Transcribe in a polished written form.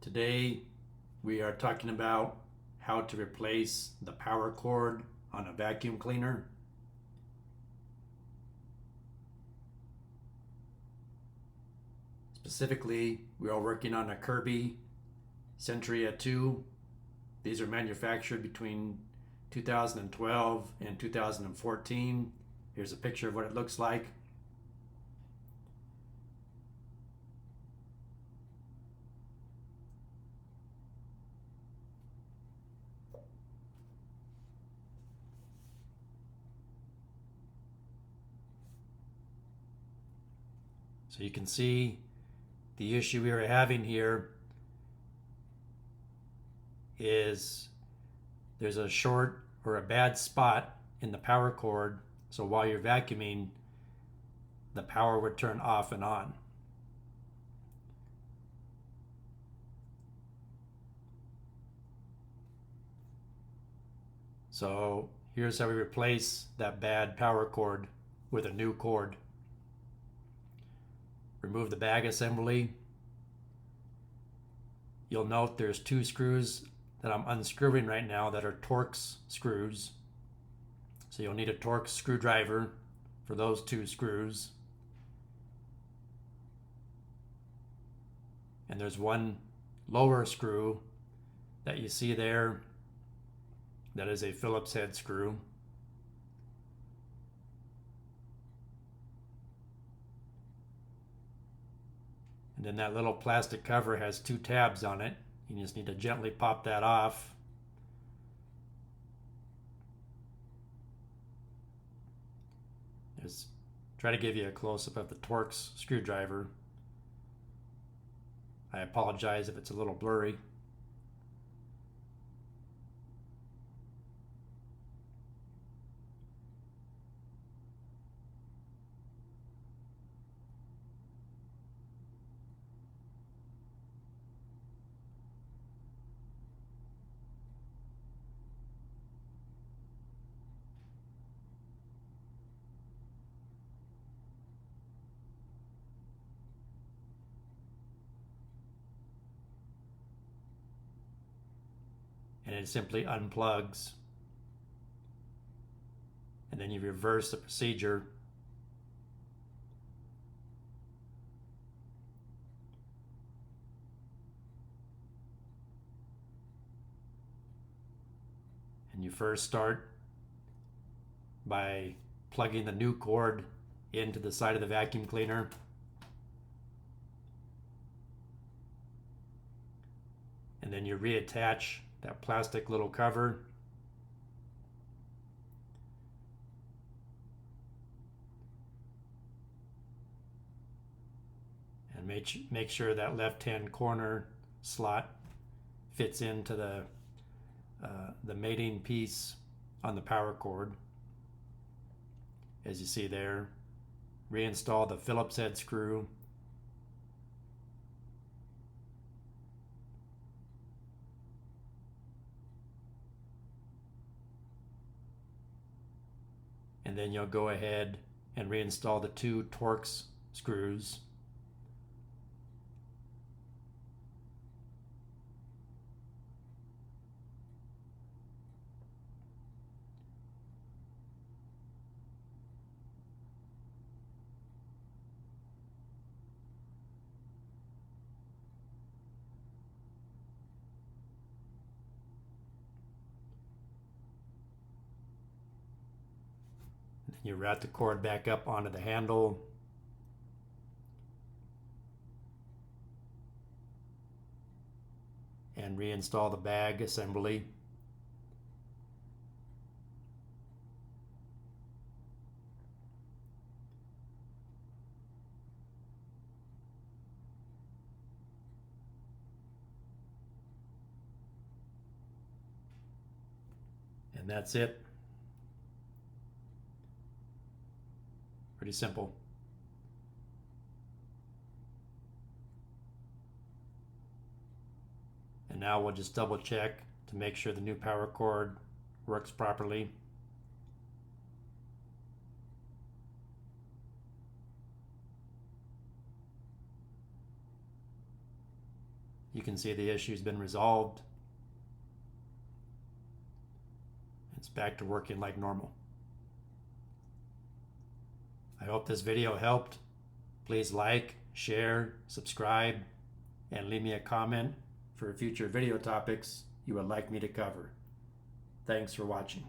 Today we are talking about how to replace the power cord on a vacuum cleaner. Specifically, we are working on a Kirby Centuria 2. These are manufactured between 2012 and 2014. Here's a picture of what it looks like. So you can see the issue we are having here is there's a short or a bad spot in the power cord. So while you're vacuuming, the power would turn off and on. So here's how we replace that bad power cord with a new cord. Remove the bag assembly. You'll note there's two screws that I'm unscrewing right now that are Torx screws. So you'll need a Torx screwdriver for those two screws. And there's one lower screw that you see there that is a Phillips head screw. And then that little plastic cover has two tabs on it. You just need to gently pop that off. Just try to give you a close-up of the Torx screwdriver. I apologize if it's a little blurry. And it simply unplugs. And then you reverse the procedure. And you first start by plugging the new cord into the side of the vacuum cleaner. And then you reattach that plastic little cover. And make sure that left-hand corner slot fits into the mating piece on the power cord. As you see there, reinstall the Phillips head screw. And then you'll go ahead and reinstall the two Torx screws. You route the cord back up onto the handle. And reinstall the bag assembly. And that's it. Pretty simple. And now we'll just double check to make sure the new power cord works properly. You can see the issue's been resolved. It's back to working like normal. I hope this video helped. Please like, share, subscribe, and leave me a comment for future video topics you would like me to cover. Thanks for watching.